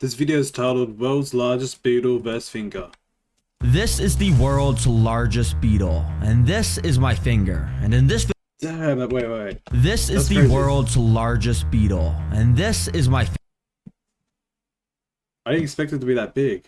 This video is titled World's Largest Beetle vs. Finger. This is the world's largest beetle, and this is my finger. And in this Damn it, wait. This is That's the crazy. world's largest beetle, and this is my I didn't expect it to be that big.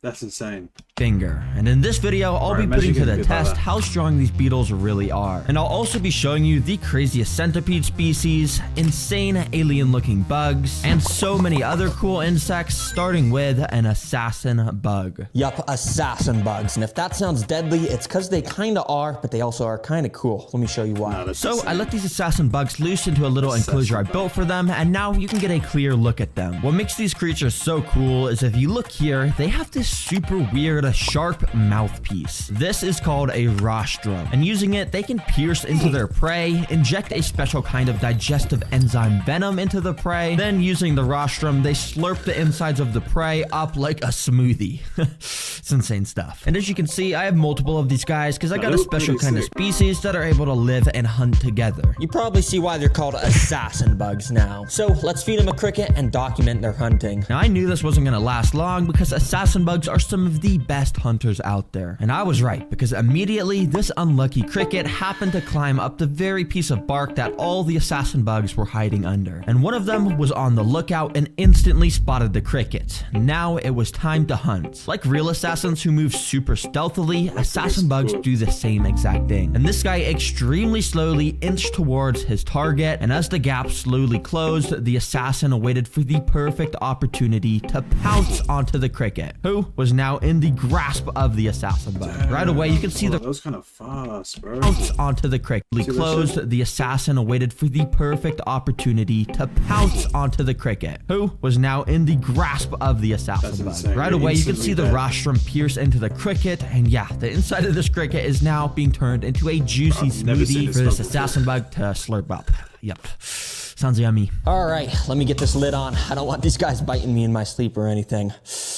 That's insane. finger. And in this video, I'll be putting to the test how strong these beetles really are. And I'll also be showing you the craziest centipede species, insane alien looking bugs, and so many other cool insects, starting with an assassin bug. Yup, assassin bugs. And if that sounds deadly, it's because they kinda are, but they also are kinda cool. Let me show you why. Nah, that's So insane. I let these assassin bugs loose into a little enclosure I built for them, and now you can get a clear look at them. What makes these creatures so cool is if you look here, they have this super weird sharp mouthpiece. This is called a rostrum, and using it, they can pierce into their prey, inject a special kind of digestive enzyme venom into the prey, then using the rostrum, they slurp the insides of the prey up like a smoothie. It's insane stuff. And as you can see, I have multiple of these guys because I got a special kind of species that are able to live and hunt together. You probably see why they're called assassin bugs now. So let's feed them a cricket and document their hunting. Now, I knew this wasn't going to last long because assassin bugs are some of the best hunters out there. And I was right, because immediately this unlucky cricket happened to climb up the very piece of bark that all the assassin bugs were hiding under. And one of them was on the lookout and instantly spotted the cricket. Now it was time to hunt. Like real assassins who move super stealthily, assassin bugs do the same exact thing. And this guy extremely slowly inched towards his target, and as the gap slowly closed, the assassin waited for the perfect opportunity to pounce onto the cricket, who was now in the grasp of the assassin bug. Right away, you can see That the was kind of fast, bro. pounce onto the cricket. Closed, the assassin waited for the perfect opportunity to pounce onto the cricket, who was now in the grasp of the assassin bug. insane. Right away, you can see the Instantly dead. rostrum pierce into the cricket, and yeah, the inside of this cricket is now being turned into a juicy never seen smoothie this for this bug before. assassin bug to slurp up. Yep. Sounds yummy. All right, let me get this lid on. I don't want these guys biting me in my sleep or anything.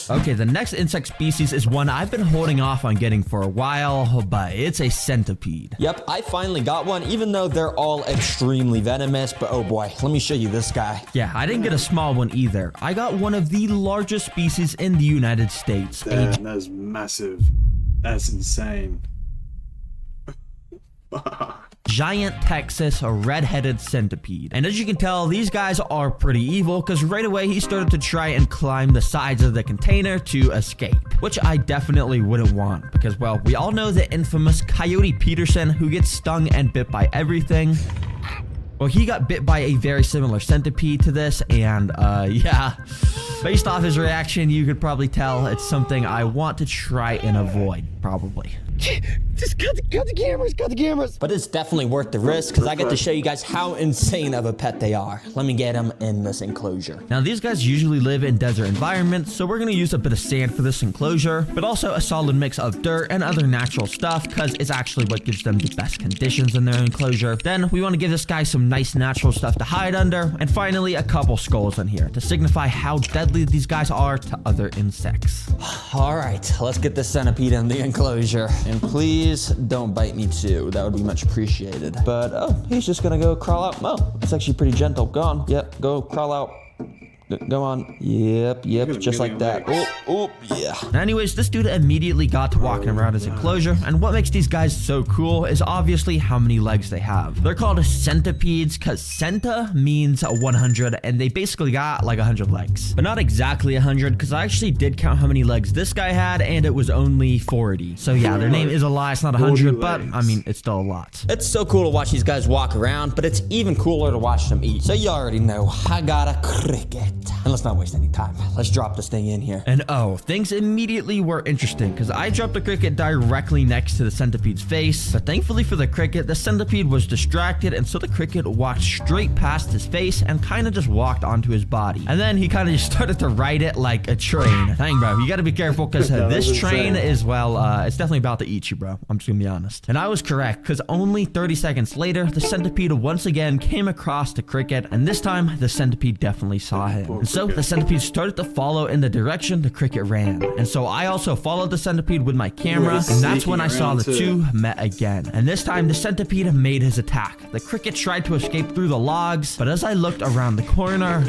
Okay, the next insect species is one I've been holding off on getting for a while, but it's a centipede. Yep, I finally got one, even though they're all extremely venomous. But oh boy, let me show you this guy. Yeah, I didn't get a small one either. I got one of the largest species in the United States. Damn, that's massive. That's insane. Giant Texas red-headed centipede. And as you can tell, these guys are pretty evil because right away he started to try and climb the sides of the container to escape, which I definitely wouldn't want because, well, we all know the infamous Coyote Peterson who gets stung and bit by everything. Well, he got bit by a very similar centipede to this, and yeah, based off his reaction, you could probably tell it's something I want to try and avoid, probably. Just cut the cameras. But it's definitely worth the risk because I get to show you guys how insane of a pet they are. Let me get them in this enclosure. Now, these guys usually live in desert environments, so we're going to use a bit of sand for this enclosure, but also a solid mix of dirt and other natural stuff because it's actually what gives them the best conditions in their enclosure. Then we want to give this guy some nice natural stuff to hide under, and finally a couple skulls in here to signify how deadly these guys are to other insects. All right, let's get this centipede in the enclosure. And please don't bite me too. That would be much appreciated. But, oh, he's just gonna go crawl out. Oh, it's actually pretty gentle. Go on. Yep, go crawl out. Go on. Yep, just like that. Oh, yeah. Anyways, this dude immediately got to walking around his enclosure, and what makes these guys so cool is obviously how many legs they have. They're called centipedes because centa means 100, and they basically got like 100 legs. But not exactly 100, because I actually did count how many legs this guy had, and it was only 40. So yeah, their name is a lie, it's not 100, but I mean, it's still a lot. It's so cool to watch these guys walk around, but it's even cooler to watch them eat. So you already know, I got a cricket. And let's not waste any time. Let's drop this thing in here. And oh, things immediately were interesting because I dropped the cricket directly next to the centipede's face. But thankfully for the cricket, the centipede was distracted, and so the cricket walked straight past his face and kind of just walked onto his body. And then he kind of just started to ride it like a train. Dang, bro, you got to be careful because this train is, well, it's definitely about to eat you, bro. I'm just gonna be honest. And I was correct because only 30 seconds later, the centipede once again came across the cricket, and this time the centipede definitely saw him. Poor So cricket. the centipede started to follow in the direction the cricket ran. And so I also followed the centipede with my camera, Ooh, and that's when I sneaking saw the around two met again. And this time the centipede made his attack. The cricket tried to escape through the logs, but as I looked around the corner,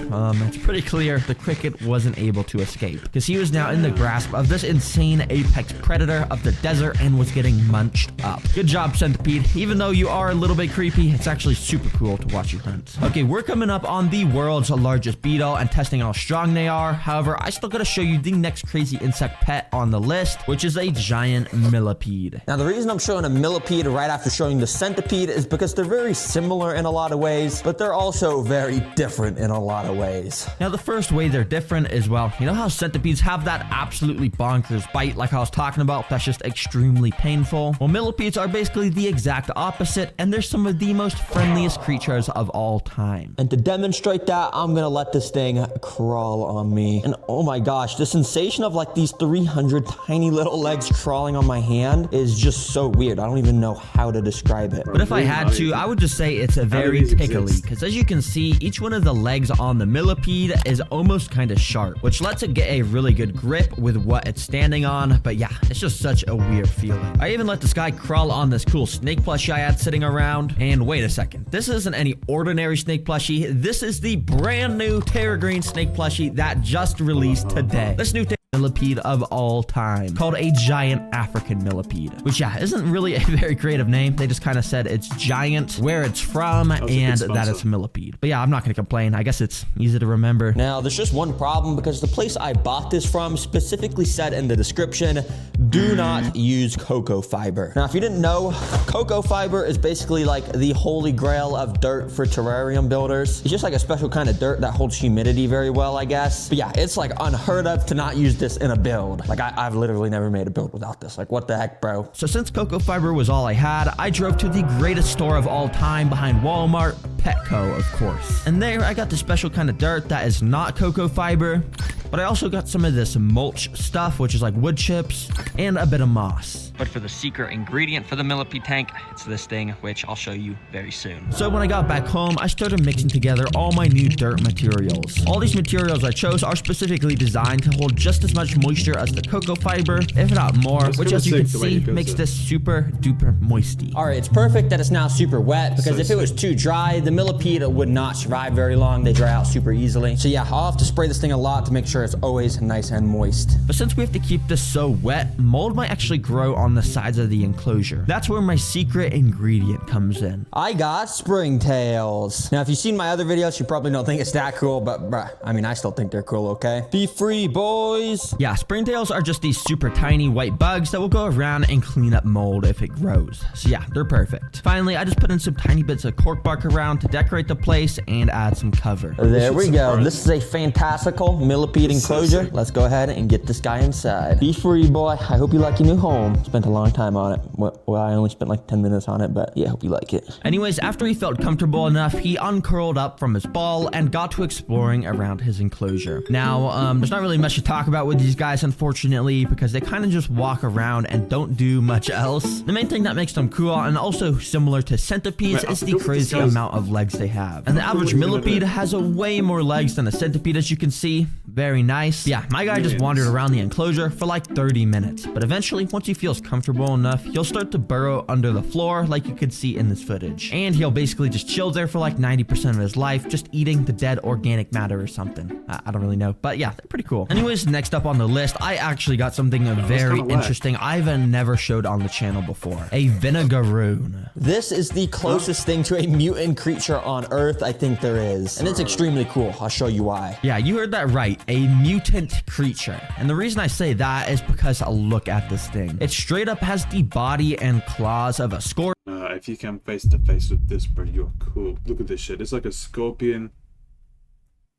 it's pretty clear the cricket wasn't able to escape because he was now in the grasp of this insane apex predator of the desert and was getting munched up. Good job, centipede. Even though you are a little bit creepy, it's actually super cool to watch you hunt. Okay, we're coming up on the world's largest beetle and testing how strong they are. However, I still gotta show you the next crazy insect pet on the list, which is a giant millipede. Now, the reason I'm showing a millipede right after showing the centipede is because they're very similar in a lot of ways, but they're also very different in a lot of ways. Now, the first way they're different is, well, you know how centipedes have that absolutely bonkers bite like I was talking about that's just extremely painful? Well, millipedes are basically the exact opposite, and they're some of the most friendliest creatures of all time. And to demonstrate that, I'm gonna let this thing crawl on me. And oh my gosh, the sensation of like these 300 tiny little legs crawling on my hand is just so weird. I don't even know how to describe it. But if I had to, I would just say it's a very these tickly, exist? because as you can see, each one of the legs on the millipede is almost kind of sharp, which lets it get a really good grip with what it's standing on. But yeah, it's just such a weird feeling. I even let this guy crawl on this cool snake plushie I had sitting around. And wait a second, this isn't any ordinary snake plushie. This is the brand new Terra Green snake plushie that just released today. This new millipede of all time, called a giant African millipede, which yeah, isn't really a very creative name. They just kind of said it's giant, where it's from, and that it's a millipede. But yeah, I'm not gonna complain. I guess it's easy to remember. Now, there's just one problem because the place I bought this from specifically said in the description, do not use cocoa fiber. Now, if you didn't know, cocoa fiber is basically like the holy grail of dirt for terrarium builders. It's just like a special kind of dirt that holds humidity very well, I guess. But yeah, it's like unheard of to not use this in a build. Like I've literally never made a build without this. Like what the heck, bro? So since cocoa fiber was all I had, I drove to the greatest store of all time behind Walmart, Petco, of course. And there I got the special kind of dirt that is not cocoa fiber, but I also got some of this mulch stuff, which is like wood chips, and a bit of moss. But for the secret ingredient for the millipede tank, it's this thing, which I'll show you very soon. So when I got back home, I started mixing together all my new dirt materials. All these materials I chose are specifically designed to hold just as much moisture as the cocoa fiber, if not more, which as you can see, makes this super duper moisty. All right, it's perfect that it's now super wet because if it was too dry, the millipede would not survive very long. They dry out super easily. So yeah, I'll have to spray this thing a lot to make sure it's always nice and moist. But since we have to keep this so wet, mold might actually grow on the sides of the enclosure. That's where my secret ingredient comes in. I got springtails. Now, if you've seen my other videos, you probably don't think it's that cool, but bruh, I mean, I still think they're cool, okay? Be free, boys. Yeah, springtails are just these super tiny white bugs that will go around and clean up mold if it grows. So yeah, they're perfect. Finally, I just put in some tiny bits of cork bark around to decorate the place and add some cover. There we go. This is a fantastical millipede enclosure. Let's go ahead and get this guy inside. Be free, boy. I hope you like your new home. Spent a long time on it. Well, I only spent like 10 minutes on it, but yeah, I hope you like it. Anyways, after he felt comfortable enough, he uncurled up from his ball and got to exploring around his enclosure. Now, there's not really much to talk about with these guys, unfortunately, because they kind of just walk around and don't do much else. The main thing that makes them cool and also similar to centipedes is the crazy amount of legs they have. And the average millipede has a way more legs than a centipede, as you can see. Very nice. Yeah, my guy just wandered around the enclosure for like 30 minutes, but eventually, once he feels comfortable enough, he'll start to burrow under the floor like you could see in this footage. And he'll basically just chill there for like 90% of his life, just eating the dead organic matter or something. I don't really know, but yeah, they're pretty cool. Anyways, next up on the list, I actually got something very interesting I've never showed on the channel before. A vinegaroon. This is the closest thing to a mutant creature on Earth I think there is. And it's extremely cool. I'll show you why. Yeah, you heard that right. A mutant creature. And the reason I say that is because look at this thing. It straight up has the body and claws of a scorpion. If you come face to face with this, bro, you're cool. Look at this shit. It's like a scorpion,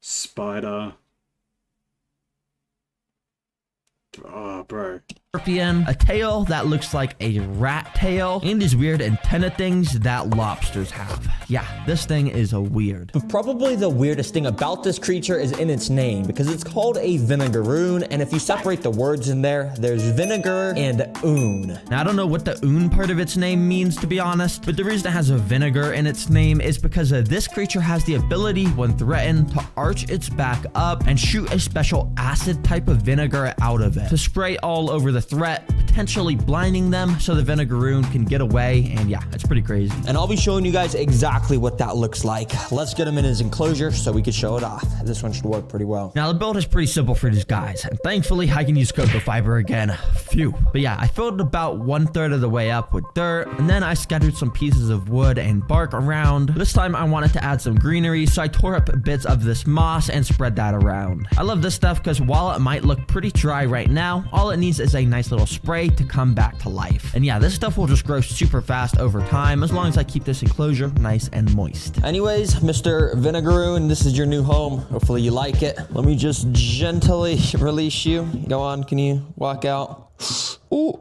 spider. Oh, bro. scorpion, a tail that looks like a rat tail, and these weird antenna things that lobsters have. Yeah, this thing is a weird. But probably the weirdest thing about this creature is in its name, because it's called a vinegaroon, and if you separate the words in there, there's vinegar and oon. Now, I don't know what the oon part of its name means, to be honest, but the reason it has a vinegar in its name is because this creature has the ability, when threatened, to arch its back up and shoot a special acid type of vinegar out of it to spray all over the threat, potentially blinding them so the vinegaroon can get away. And yeah, it's pretty crazy. And I'll be showing you guys exactly what that looks like. Let's get him in his enclosure so we can show it off. This one should work pretty well. Now, the build is pretty simple for these guys, and thankfully I can use cocoa fiber again. Phew. But yeah, I filled about 1/3 of the way up with dirt, and then I scattered some pieces of wood and bark around. This time I wanted to add some greenery, so I tore up bits of this moss and spread that around. I love this stuff because while it might look pretty dry right now, all it needs is a nice little spray to come back to life. And yeah, this stuff will just grow super fast over time as long as I keep this enclosure nice and moist. Anyways, Mr. Vinegaroon, this is your new home. Hopefully you like it. Let me just gently release you. Go on, can you walk out? Ooh.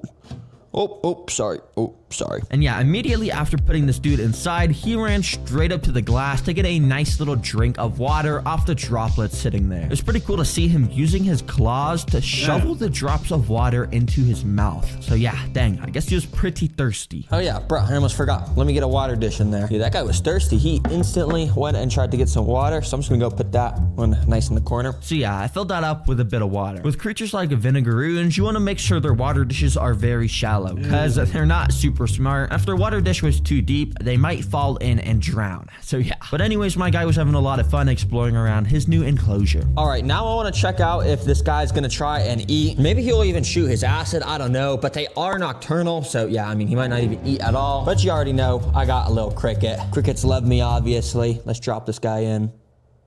Oh, sorry. Oh, sorry. And yeah, immediately after putting this dude inside, he ran straight up to the glass to get a nice little drink of water off the droplets sitting there. It's pretty cool to see him using his claws to shovel the drops of water into his mouth. So yeah, dang, I guess he was pretty thirsty. Oh yeah, bro, I almost forgot. Let me get a water dish in there. Dude, that guy was thirsty. He instantly went and tried to get some water, so I'm just gonna go put that one nice in the corner. So yeah, I filled that up with a bit of water. With creatures like vinegaroons, you want to make sure their water dishes are very shallow, because they're not super smart. If their water dish was too deep, they might fall in and drown. So yeah. But anyways, my guy was having a lot of fun exploring around his new enclosure. All right, now I want to check out if this guy's gonna try and eat. Maybe he'll even shoot his acid, I don't know, but they are nocturnal, so yeah, I mean, he might not even eat at all. But you already know, I got a little cricket. Crickets love me, obviously. Let's drop this guy in.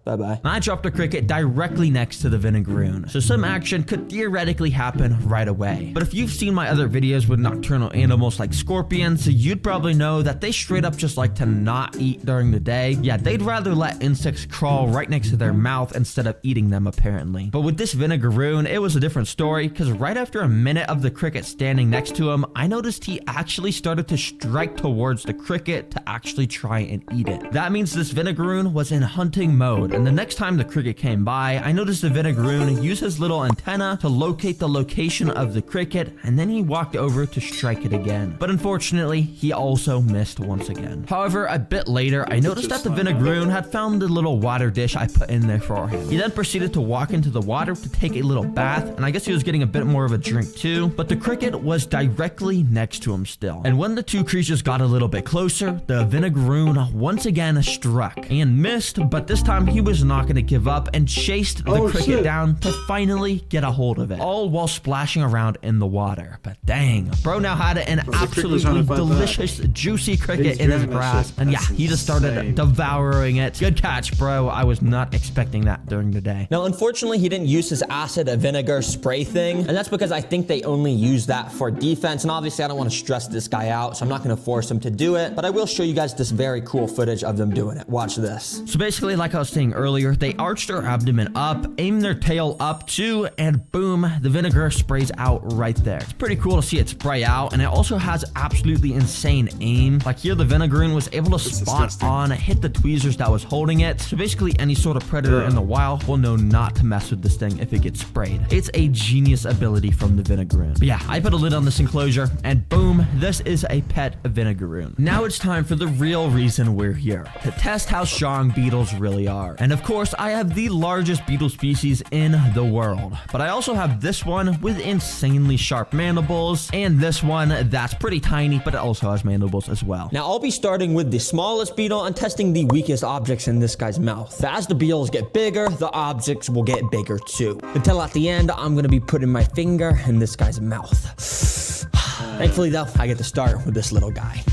Bye-bye. I dropped a cricket directly next to the vinegaroon, so some action could theoretically happen right away. But if you've seen my other videos with nocturnal animals like scorpions, you'd probably know that they straight up just like to not eat during the day. Yeah, they'd rather let insects crawl right next to their mouth instead of eating them, apparently. But with this vinegaroon, it was a different story, because right after a minute of the cricket standing next to him, I noticed he actually started to strike towards the cricket to actually try and eat it. That means this vinegaroon was in hunting mode. And the next time the cricket came by, I noticed the vinegaroon use his little antenna to locate the location of the cricket, and then he walked over to strike it again. But unfortunately, he also missed once again. However, a bit later, I noticed that the vinegaroon had found the little water dish I put in there for him. He then proceeded to walk into the water to take a little bath, and I guess he was getting a bit more of a drink too, but the cricket was directly next to him still. And when the two creatures got a little bit closer, the vinegaroon once again struck and missed, but this time he was not going to give up and chased the cricket down to finally get a hold of it, all while splashing around in the water. But dang, bro now had an absolutely delicious, juicy cricket in his grasp, and yeah, he just started devouring it. Good catch, bro. I was not expecting that during the day. Now, unfortunately, he didn't use his acid vinegar spray thing, and that's because I think they only use that for defense, and obviously I don't want to stress this guy out, so I'm not going to force him to do it, but I will show you guys this very cool footage of them doing it. Watch this. So basically, like I was saying earlier, they arch their abdomen up, aim their tail up too, and boom, the vinegar sprays out right there. It's pretty cool to see it spray out, and it also has absolutely insane aim. Like here, the vinegaroon was able to spawn on, hit the tweezers that was holding it. So basically, any sort of predator in the wild will know not to mess with this thing if it gets sprayed. It's a genius ability from the vinegaroon. But yeah, I put a lid on this enclosure, and boom, this is a pet vinegaroon. Now it's time for the real reason we're here, to test how strong beetles really are. And of course, I have the largest beetle species in the world, but I also have this one with insanely sharp mandibles, and this one that's pretty tiny, but it also has mandibles as well. Now, I'll be starting with the smallest beetle and testing the weakest objects in this guy's mouth. But as the beetles get bigger, the objects will get bigger too. Until at the end, I'm gonna be putting my finger in this guy's mouth. Thankfully though, I get to start with this little guy.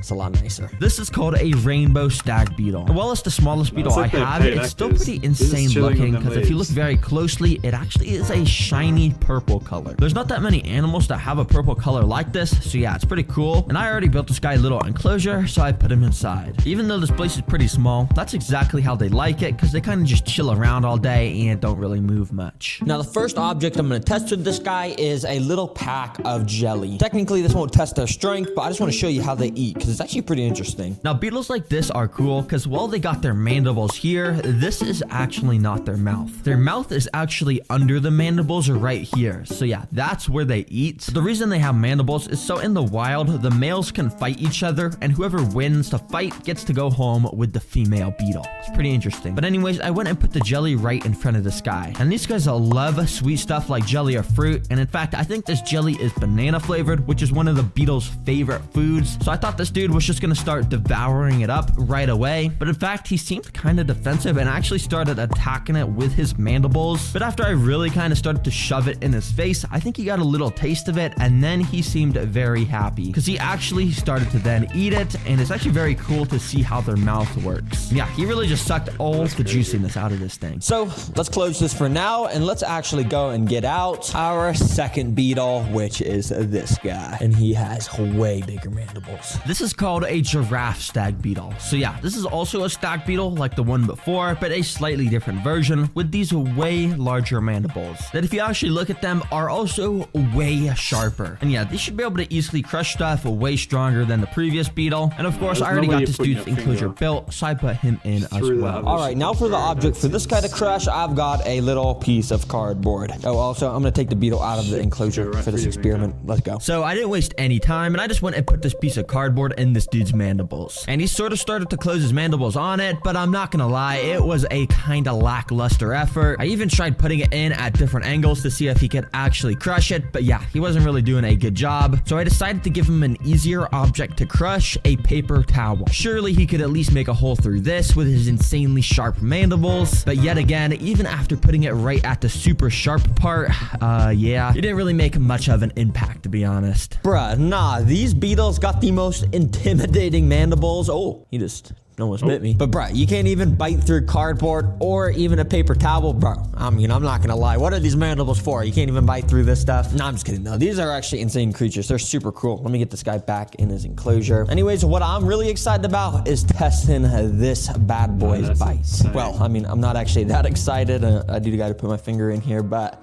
It's a lot nicer. This is called a rainbow stag beetle. And while it's the smallest beetle I like they're have, paid it's still actors. pretty They're just insane chilling on looking, their because if you look leaves. very closely, it actually is a shiny purple color. There's not that many animals that have a purple color like this, so yeah, it's pretty cool. And I already built this guy a little enclosure, so I put him inside. Even though this place is pretty small, that's exactly how they like it, because they kind of just chill around all day and don't really move much. Now, the first object I'm going to test with this guy is a little pack of jelly. Technically, this won't test their strength, but I just want to show you how they eat, because it's actually pretty interesting. Now, beetles like this are cool because while they got their mandibles here, this is actually not their mouth. Their mouth is actually under the mandibles or right here. So yeah, that's where they eat. The reason they have mandibles is so in the wild, the males can fight each other, and whoever wins the fight gets to go home with the female beetle. It's pretty interesting. But anyways, I went and put the jelly right in front of this guy. And these guys love sweet stuff like jelly or fruit. And in fact, I think this jelly is banana flavored, which is one of the beetle's favorite foods. So I thought this dude was just gonna start devouring it up right away. But in fact, he seemed kind of defensive and actually started attacking it with his mandibles. But after I really kind of started to shove it in his face, I think he got a little taste of it, and then he seemed very happy because he actually started to then eat it. And it's actually very cool to see how their mouth works. Yeah, he really just sucked all the juiciness out of this thing. So let's close this for now, and let's actually go and get out our second beetle, which is this guy. And he has way bigger mandibles. This is called a giraffe stag beetle. So yeah, this is also a stag beetle like the one before, but a slightly different version with these way larger mandibles that, if you actually look at them, are also way sharper. And yeah, they should be able to easily crush stuff way stronger than the previous beetle. And of course, There's I already no way got you're this putting dude's your finger enclosure up. built, so I put him in as Through that well. other All right, now for the object for this guy to crush, I've got a little piece of cardboard. Oh, also, I'm going to take the beetle out of the enclosure Right for this for you, experiment. Let's go. So I didn't waste any time, and I just went and put this piece of cardboard in this dude's mandibles. And he sort of started to close his mandibles on it, but I'm not gonna lie, it was a kind of lackluster effort. I even tried putting it in at different angles to see if he could actually crush it, but yeah, he wasn't really doing a good job. So I decided to give him an easier object to crush, a paper towel. Surely he could at least make a hole through this with his insanely sharp mandibles. But yet again, even after putting it right at the super sharp part, yeah, it didn't really make much of an impact, to be honest. Bruh, nah, these beetles got the most intimidating mandibles. Oh, he just almost bit me. But bruh, you can't even bite through cardboard or even a paper towel, bro. I mean, I'm not gonna lie. What are these mandibles for? You can't even bite through this stuff? No, I'm just kidding. No, these are actually insane creatures. They're super cool. Let me get this guy back in his enclosure. Anyways, what I'm really excited about is testing this bad boy's that's bite. insane. Well, I mean, I'm not actually that excited. I do gotta put my finger in here, but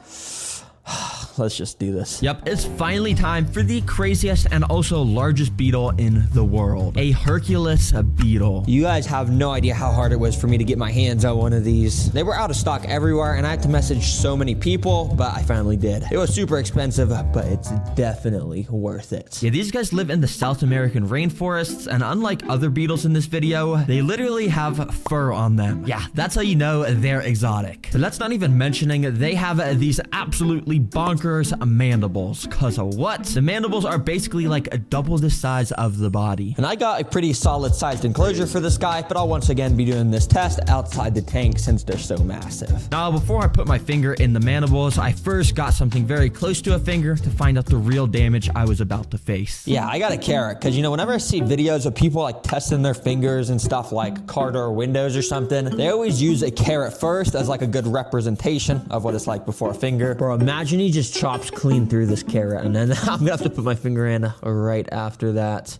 let's just do this. Yep, it's finally time for the craziest and also largest beetle in the world. A Hercules beetle. You guys have no idea how hard it was for me to get my hands on one of these. They were out of stock everywhere, and I had to message so many people, but I finally did. It was super expensive, but it's definitely worth it. Yeah, these guys live in the South American rainforests, and unlike other beetles in this video, they literally have fur on them. Yeah, that's how you know they're exotic. But that's not even mentioning they have these absolutely bonkers mandibles. Cause of what? The mandibles are basically like double the size of the body. And I got a pretty solid sized enclosure for this guy, but I'll once again be doing this test outside the tank since they're so massive. Now, before I put my finger in the mandibles, I first got something very close to a finger to find out the real damage I was about to face. Yeah, I got a carrot, because you know, whenever I see videos of people like testing their fingers and stuff like car door windows or something, they always use a carrot first as like a good representation of what it's like before a finger. Bro, imagine he just chops clean through this carrot, and then I'm gonna have to put my finger in right after that.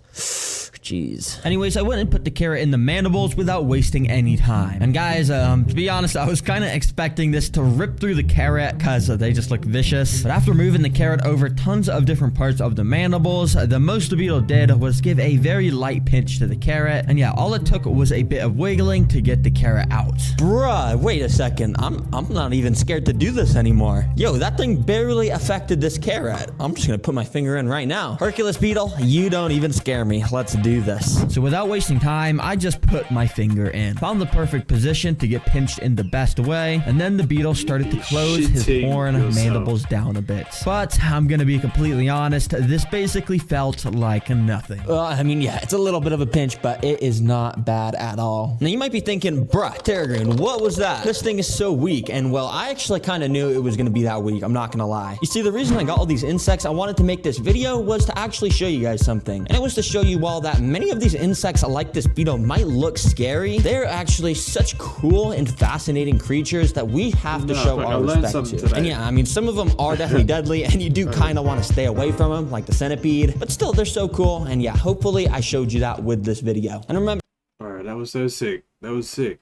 Jeez. Anyways, I went and put the carrot in the mandibles without wasting any time. And guys, to be honest, I was kind of expecting this to rip through the carrot because they just look vicious. But after moving the carrot over tons of different parts of the mandibles, the most the beetle did was give a very light pinch to the carrot. And yeah, all it took was a bit of wiggling to get the carrot out. Bruh, wait a second. I'm not even scared to do this anymore. Yo, that thing barely affected this carrot. I'm just gonna put my finger in right now. Hercules beetle, you don't even scare me. Let's do this. So without wasting time, I just put my finger in. Found the perfect position to get pinched in the best way, and then the beetle started to close his Shitting horn yourself. mandibles down a bit. But I'm gonna be completely honest, this basically felt like nothing. I mean, yeah, it's a little bit of a pinch, but it is not bad at all. Now, you might be thinking, bruh, Terragreen, what was that? This thing is so weak. And well, I actually kind of knew it was going to be that weak. I'm not going to lie. You see, the reason I got all these insects I wanted to make this video was to actually show you guys something. And it was to show you while that many of these insects like this beetle might look scary, they're actually such cool and fascinating creatures that we have to show our respect to. And yeah, I mean, some of them are definitely deadly, and you do kind of want to stay away from them, like the centipede, but still, they're so cool. And yeah, hopefully I showed you that with this video. And remember, all right, that was so sick. That was sick.